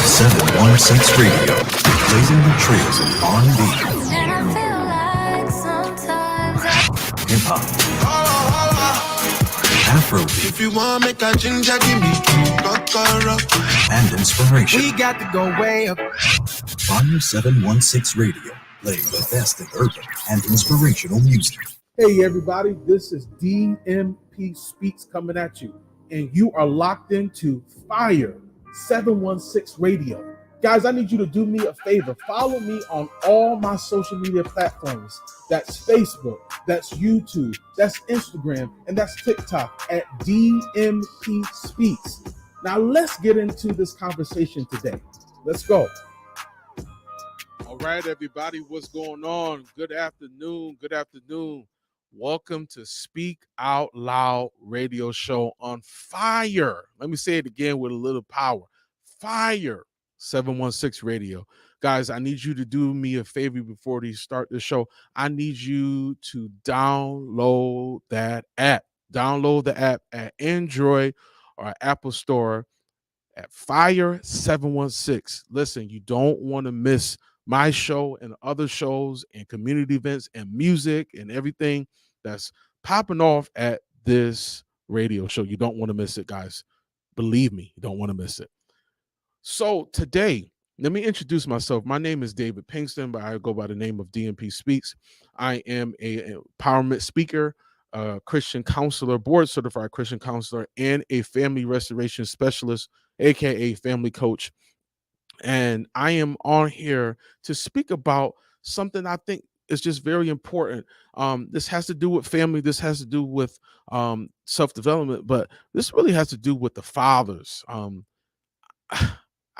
716 Radio, blazing the trails of R&B, And I feel like sometimes hip hop, Afrobeat, If you want make a ginger, give me kokoro. and inspiration. We got to go way up. Fire 716 Radio, playing the best in urban and inspirational music. Hey everybody, this is DMP Speaks coming at you, and you are locked into Fire 716 Radio. Guys, I need you to do me a favor. Follow me on all my social media platforms. That's Facebook, that's YouTube, that's Instagram, and that's TikTok at DMP Speaks. Now let's get into this conversation today. Let's go. All right, everybody, what's going on? Good afternoon. Good afternoon. Welcome to Speak Out Loud radio show on Fire. Let me say it again with a little power. Fire 716 Radio. Guys, I need you to do me a favor before we start the show. I need you to download that app. Download the app at Android or Apple Store at Fire 716. Listen, you don't want to miss my show and other shows and community events and music and everything that's popping off at this radio show. You don't want to miss it, guys. Believe me, you don't want to miss it. So today, let me introduce myself. My name is David Pinkston, but I go by the name of DMP Speaks. I am a empowerment speaker, Christian counselor, board certified Christian counselor, and a family restoration specialist, aka family coach. And I am on here to speak about something I think is just very important. This has to do with family. This has to do with self-development, but this really has to do with the fathers.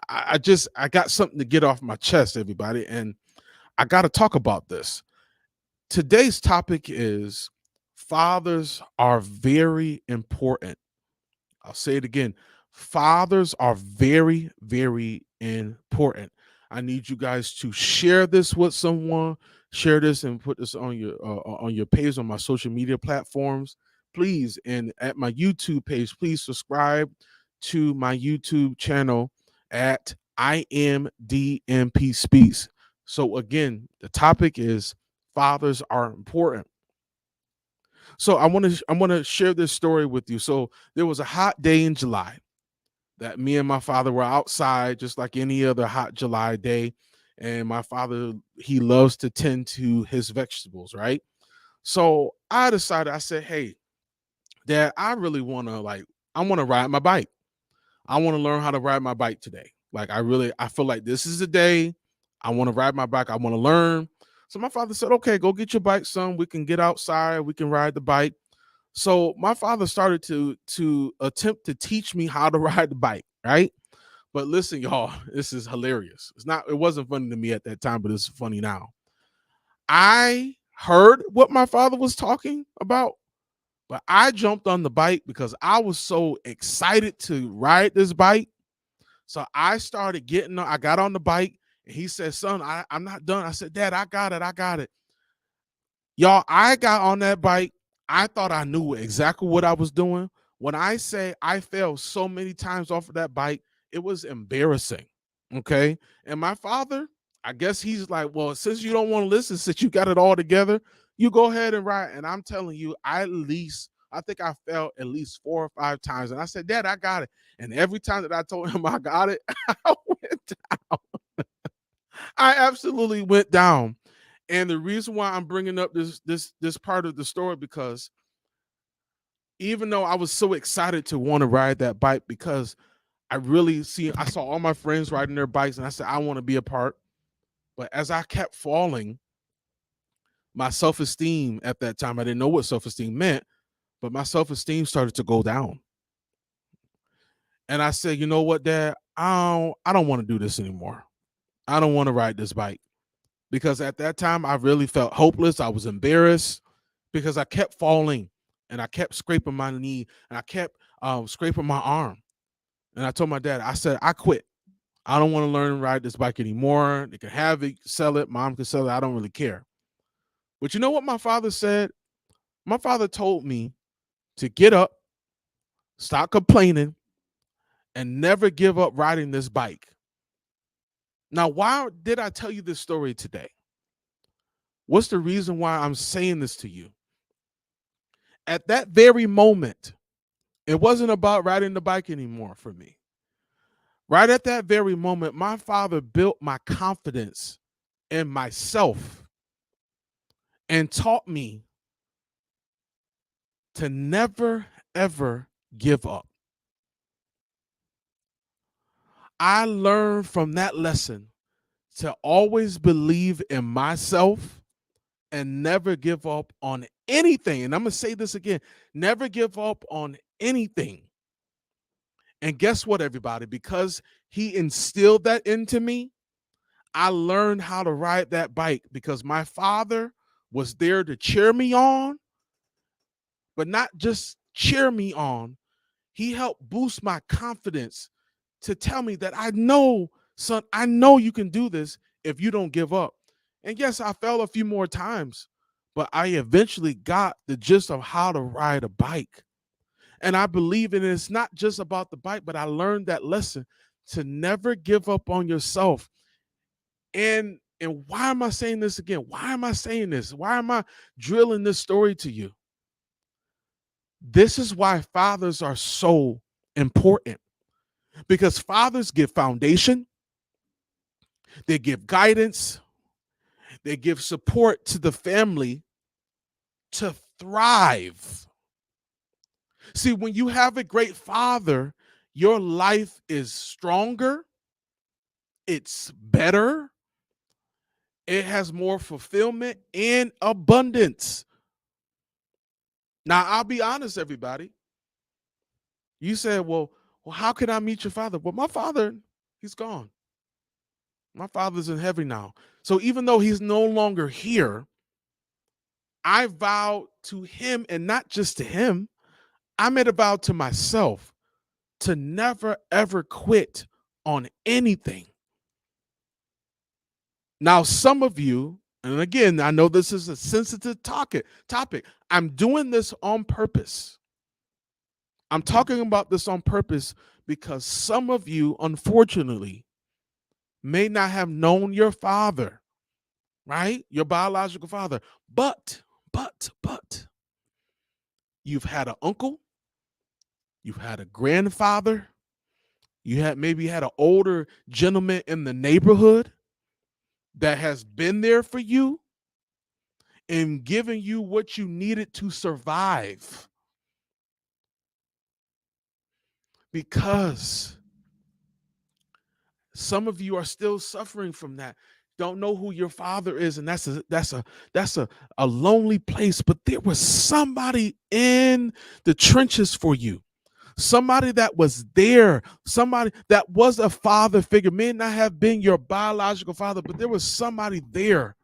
I got something to get off my chest, everybody, and I got to talk about this. Today's topic is fathers are very important. I'll say it again. Fathers are very, very important. I need you guys to share this with someone. Share this and put this on your page on my social media platforms, please. And at my YouTube page, please subscribe to my YouTube channel at I Am DMP Speaks. So again, the topic is fathers are important. So I want to share this story with you. So there was a hot day in July that me and my father were outside just like any other hot July day. And my father, he loves to tend to his vegetables, right? So I decided, I said, hey, Dad, I really want to ride my bike. I want to learn how to ride my bike today. I feel like this is the day I want to ride my bike. I want to learn. So my father said, okay, go get your bike, son. We can get outside. We can ride the bike. So my father started to attempt to teach me how to ride the bike, right? But listen, y'all, this is hilarious. It wasn't funny to me at that time, but it's funny now. I heard what my father was talking about, but I jumped on the bike because I was so excited to ride this bike. So I got on the bike, and he said, son, I'm not done. I said, Dad, I got it. Y'all, I got on that bike. I thought I knew exactly what I was doing. When I say I fell so many times off of that bike, it was embarrassing, okay? And my father, I guess he's like, well, since you don't want to listen, since you got it all together, you go ahead and ride. And I'm telling you, I think I fell at least 4 or 5 times. And I said, Dad, I got it. And every time that I told him I got it, I went down. I absolutely went down. And the reason why I'm bringing up this part of the story, because even though I was so excited to want to ride that bike, because I saw all my friends riding their bikes, and I said, I want to be a part. But as I kept falling, my self-esteem at that time, I didn't know what self-esteem meant, but my self-esteem started to go down. And I said, you know what, Dad, I don't want to do this anymore. I don't want to ride this bike. Because at that time, I really felt hopeless. I was embarrassed because I kept falling, and I kept scraping my knee, and I kept scraping my arm. And I told my dad, I said, I quit. I don't want to learn to ride this bike anymore. They can have it, sell it. Mom can sell it. I don't really care. But you know what my father said? My father told me to get up, stop complaining, and never give up riding this bike. Now, why did I tell you this story today? What's the reason why I'm saying this to you? At that very moment, it wasn't about riding the bike anymore for me. Right at that very moment, my father built my confidence in myself and taught me to never, ever give up. I learned from that lesson to always believe in myself and never give up on anything. And I'm going to say this again, never give up on anything. And guess what, everybody? Because he instilled that into me, I learned how to ride that bike because my father was there to cheer me on, but not just cheer me on. He helped boost my confidence to tell me that I know, son, I know you can do this if you don't give up. And yes, I fell a few more times, but I eventually got the gist of how to ride a bike. And I believe in it. It's not just about the bike, but I learned that lesson to never give up on yourself. And why am I saying this again? Why am I saying this? Why am I drilling this story to you? This is why fathers are so important, because fathers give foundation, they give guidance, they give support to the family to thrive. See, when you have a great father, your life is stronger, it's better, it has more fulfillment and abundance. Now, I'll be honest, everybody. You said, well, how can I meet your father? Well, my father, he's gone. My father's in heaven now. So even though he's no longer here, I vowed to him, and not just to him, I made a vow to myself to never, ever quit on anything. Now, some of you, and again, I know this is a sensitive topic. I'm doing this on purpose. I'm talking about this on purpose because some of you, unfortunately, may not have known your father, right? Your biological father. But, you've had an uncle, you've had a grandfather, you had maybe had an older gentleman in the neighborhood that has been there for you and given you what you needed to survive. Because some of you are still suffering from that. Don't know who your father is, and that's a lonely place. But there was somebody in the trenches for you, somebody that was there, somebody that was a father figure. May not have been your biological father, but there was somebody there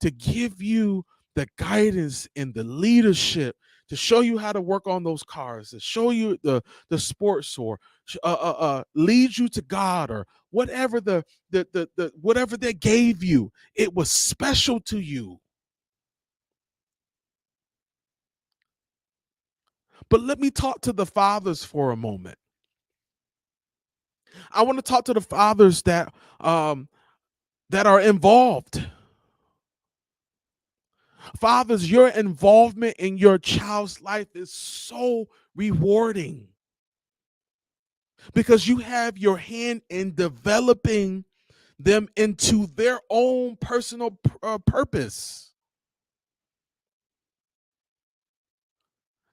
to give you the guidance and the leadership to show you how to work on those cars, to show you the sports, or lead you to God, or whatever the whatever they gave you. It was special to you. But let me talk to the fathers for a moment. I want to talk to the fathers that are involved. Fathers, your involvement in your child's life is so rewarding because you have your hand in developing them into their own personal purpose.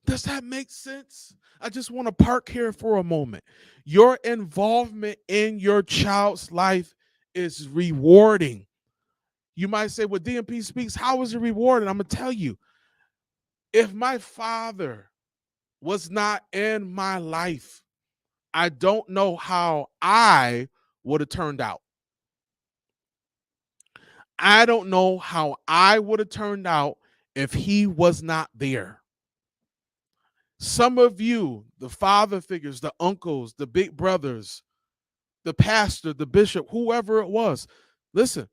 Does that make sense? I just want to park here for a moment. Your involvement in your child's life is rewarding. You might say, well, DMP speaks, how is it rewarding? I'm going to tell you. If my father was not in my life, I don't know how I would have turned out. I don't know how I would have turned out if he was not there. Some of you, the father figures, the uncles, the big brothers, the pastor, the bishop, whoever it was, listen,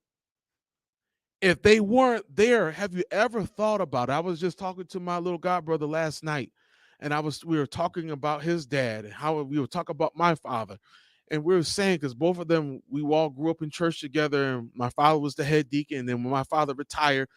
if they weren't there, have you ever thought about it? I was just talking to my little god brother last night, and we were talking about his dad and how we were talking about my father. and we were saying, because both of them, we all grew up in church together, and my father was the head deacon. And then when my father retired,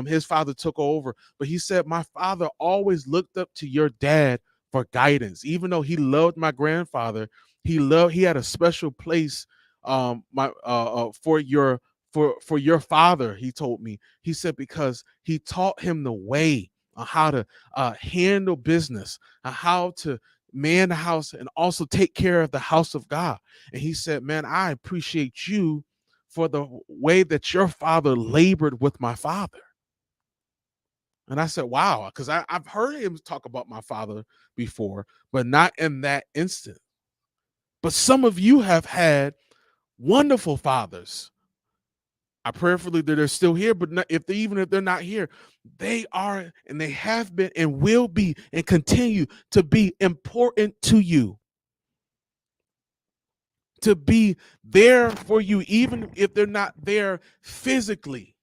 his father took over. But he said, my father always looked up to your dad for guidance. Even though he loved my grandfather, he had a special place for your father. He told me, he said, because he taught him the way on how to handle business, how to man the house, and also take care of the house of God. And he said, man, I appreciate you for the way that your father labored with my father. And I said, wow, because I've heard him talk about my father before, but not in that instant. But some of you have had wonderful fathers. I prayerfully that they're still here, but even if they're not here, they are, and they have been, and will be, and continue to be important to you. To be there for you, even if they're not there physically.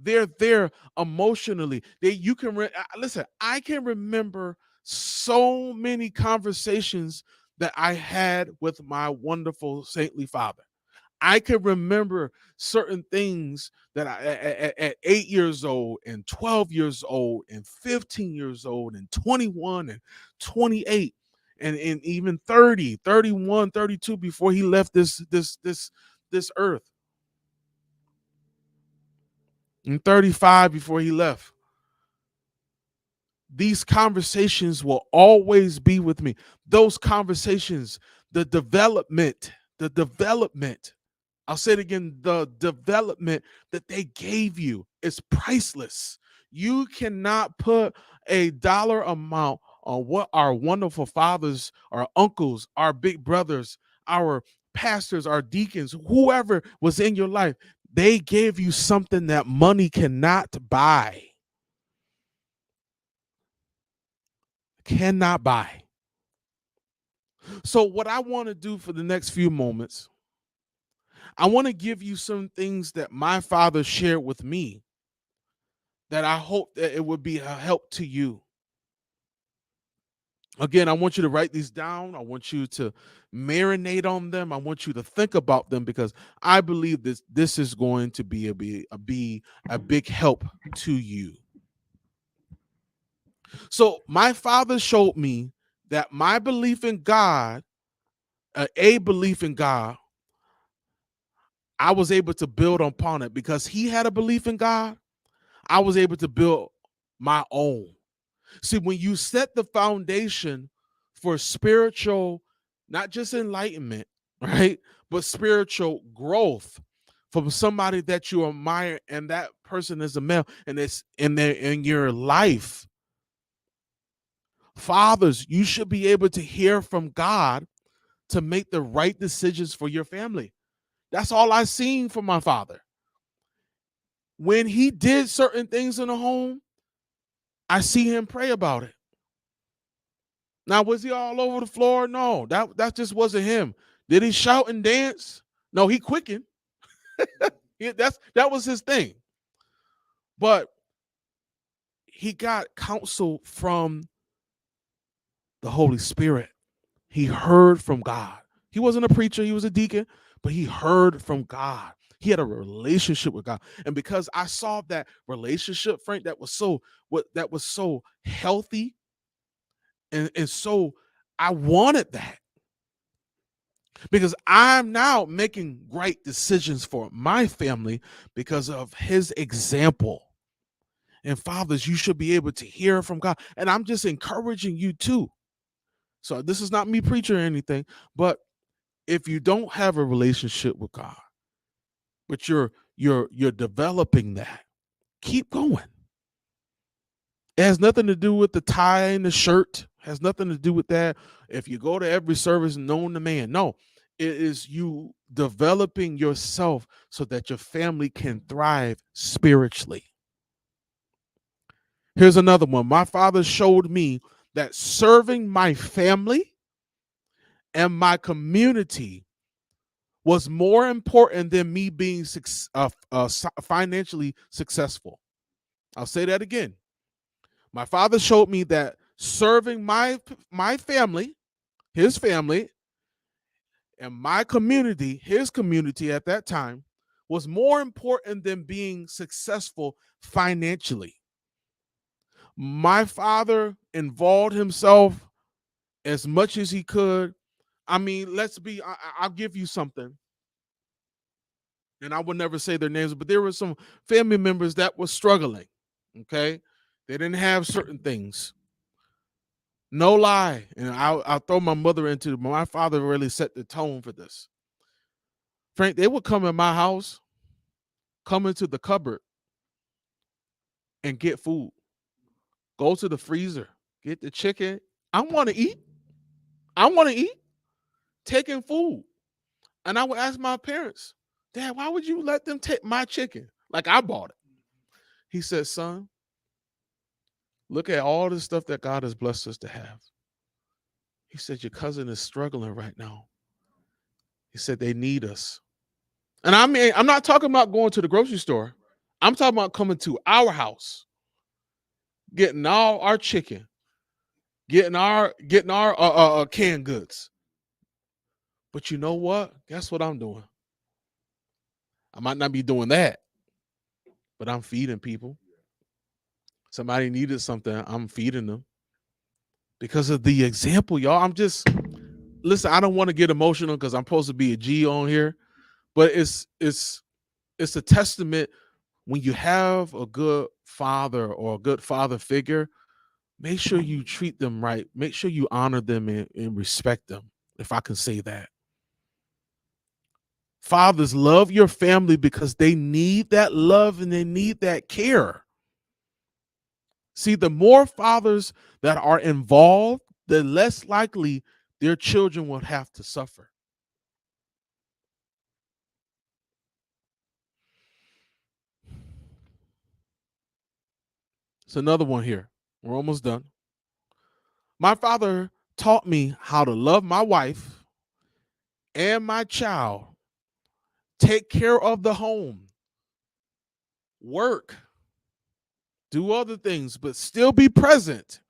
They're there emotionally. You can listen. I can remember so many conversations that I had with my wonderful saintly father. I can remember certain things that at 8 years old and 12 years old and 15 years old and 21 and 28 and even 30, 31, 32 before he left this earth. And 35 before he left. These conversations will always be with me. Those conversations, the development, I'll say it again, the development that they gave you is priceless. You cannot put a dollar amount on what our wonderful fathers, our uncles, our big brothers, our pastors, our deacons, whoever was in your life, they gave you something that money cannot buy. Cannot buy. So what I want to do for the next few moments, I want to give you some things that my father shared with me that I hope that it would be a help to you. Again, I want you to write these down. I want you to marinate on them. I want you to think about them, because I believe this is going to be a big help to you. So my father showed me that my belief in God, a belief in God, I was able to build upon it. Because he had a belief in God, I was able to build my own. See, when you set the foundation for spiritual, not just enlightenment, right, but spiritual growth from somebody that you admire, and that person is a male, and it's in your life. Fathers, you should be able to hear from God to make the right decisions for your family. That's all I seen from my father. When he did certain things in the home, I see him pray about it. Now, was he all over the floor? No, that just wasn't him. Did he shout and dance? No, he quickened. That was his thing. But he got counsel from the Holy Spirit. He heard from God. He wasn't a preacher, he was a deacon, but he heard from God. He had a relationship with God. And because I saw that relationship, Frank, that was so healthy, and so I wanted that, because I'm now making right decisions for my family because of his example. And fathers, you should be able to hear from God. And I'm just encouraging you too. So this is not me preaching or anything, but if you don't have a relationship with God, but you're developing that, keep going. It has nothing to do with the tie and the shirt. It has nothing to do with that. If you go to every service known to man, no, it is you developing yourself so that your family can thrive spiritually. Here's another one. My father showed me that serving my family and my community was more important than me being financially successful. I'll say that again. My father showed me that serving my family, his family, And my community, his community at that time, was more important than being successful financially. My father involved himself as much as he could. I mean, I'll give you something. And I would never say their names, but there were some family members that were struggling. Okay. They didn't have certain things. No lie. And I'll throw my mother into it, but my father really set the tone for this. Frank, they would come in my house, come into the cupboard and get food. Go to the freezer, get the chicken. I want to eat. I want to eat. Taking food. And I would ask my parents, Dad, why would you let them take my chicken? Like I bought it. He said, son, look at all the stuff that God has blessed us to have. He said, your cousin is struggling right now. He said, they need us. And I mean, I'm not talking about going to the grocery store. I'm talking about coming to our house, getting all our chicken, getting our canned goods. But you know what? Guess what I'm doing? I might not be doing that, but I'm feeding people. Somebody needed something, I'm feeding them. Because of the example, y'all. Listen, I don't want to get emotional because I'm supposed to be a G on here, but it's a testament when you have a good father or a good father figure. Make sure you treat them right. Make sure you honor them and respect them, if I can say that. Fathers, love your family because they need that love and they need that care. See, the more fathers that are involved, the less likely their children will have to suffer. It's another one here. We're almost done. My father taught me how to love my wife and my child, take care of the home, work, do other things, but still be present,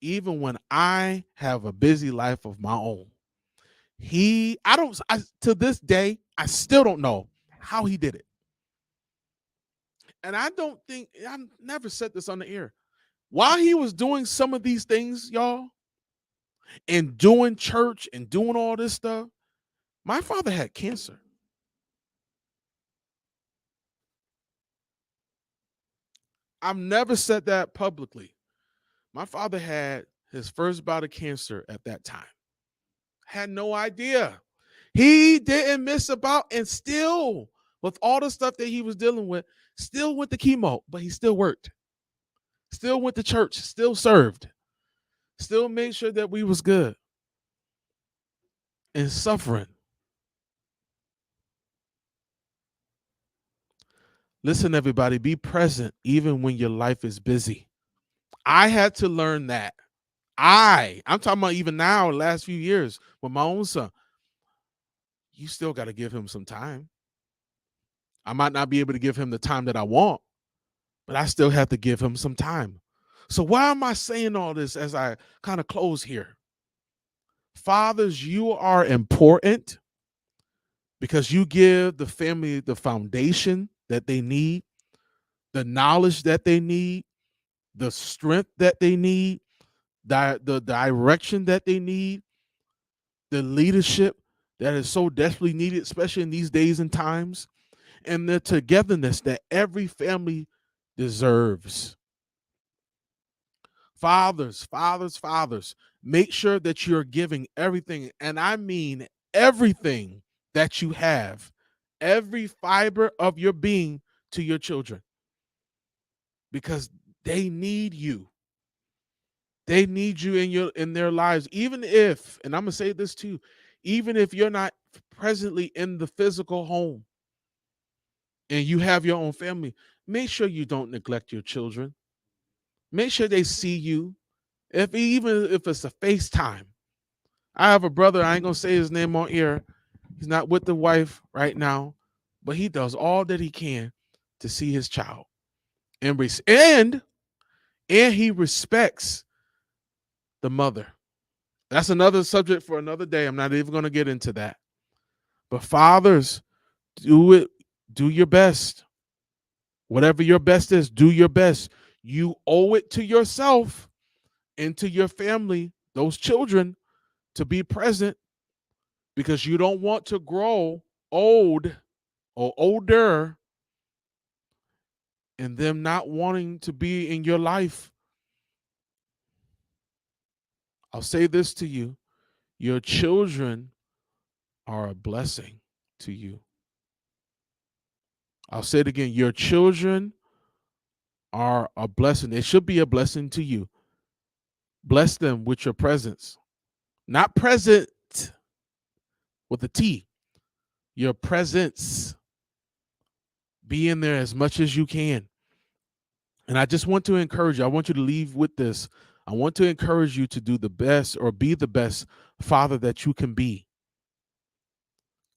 even when I have a busy life of my own. To this day, I still don't know how he did it. And I've never said this on the air. While he was doing some of these things, y'all, and doing church and doing all this stuff, my father had cancer. I've never said that publicly. My father had his first bout of cancer at that time. Had no idea. He didn't miss about, and still, with all the stuff that he was dealing with, still went to chemo, but he still worked. Still went to church, still served. Still made sure that we was good. And suffering. Listen, everybody, be present even when your life is busy. I had to learn that. I'm talking about even now, the last few years with my own son. You still got to give him some time. I might not be able to give him the time that I want, but I still have to give him some time. So why am I saying all this as I kind of close here? Fathers, you are important because you give the family the foundation that they need, the knowledge that they need, the strength that they need, the direction that they need, the leadership that is so desperately needed, especially in these days and times, and the togetherness that every family deserves. Fathers, make sure that you're giving everything, and I mean everything that you have, every fiber of your being to your children, because they need you. They need you in their lives, even if, and I'm gonna say this too, even if you're not presently in the physical home and you have your own family, make sure you don't neglect your children. Make sure they see you. Even if it's a FaceTime. I have a brother, I ain't gonna say his name on air. He's not with the wife right now, but he does all that he can to see his child. And he respects the mother. That's another subject for another day. I'm not even going to get into that. But fathers, do your best. Whatever your best is, do your best. You owe it to yourself and to your family, those children, to be present, because you don't want to grow old or older and them not wanting to be in your life. I'll say this to you. Your children are a blessing to you. I'll say it again. Your children are a blessing. It should be a blessing to you. Bless them with your presence. Not present with a T. Your presence. Be in there as much as you can. And I just want to encourage you. I want you to leave with this. I want to encourage you to do the best or be the best father that you can be.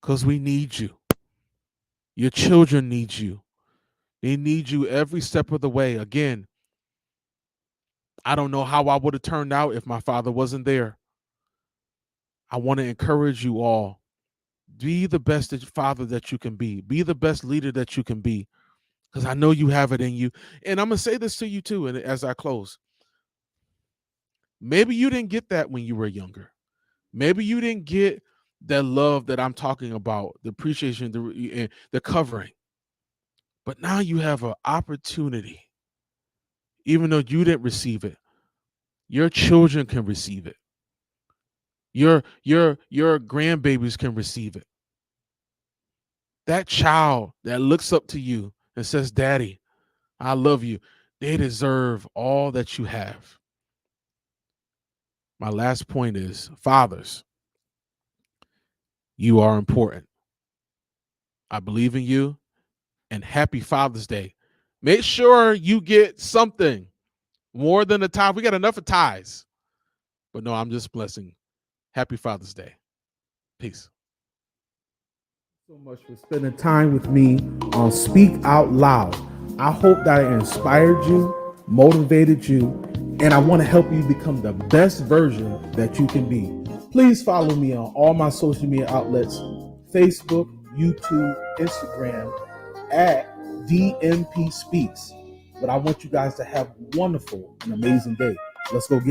Because we need you. Your children need you. They need you every step of the way. Again, I don't know how I would have turned out if my father wasn't there. I want to encourage you all. Be the best father that you can be. Be the best leader that you can be. Because I know you have it in you. And I'm going to say this to you too, and as I close. Maybe you didn't get that when you were younger. Maybe you didn't get that love that I'm talking about, the appreciation, the covering. But now you have an opportunity. Even though you didn't receive it, your children can receive it. Your grandbabies can receive it. That child that looks up to you and says, "Daddy, I love you," they deserve all that you have. My last point is, fathers, you are important. I believe in you, and happy Father's Day. Make sure you get something more than a tie. We got enough of ties. But no, I'm just blessing. Happy Father's Day. Peace. So much for spending time with me on Speak Out Loud. I hope that I inspired you, motivated you, and I want to help you become the best version that you can be. Please follow me on all my social media outlets, Facebook, YouTube, Instagram, at DMP Speaks. But I want you guys to have a wonderful and amazing day. Let's go get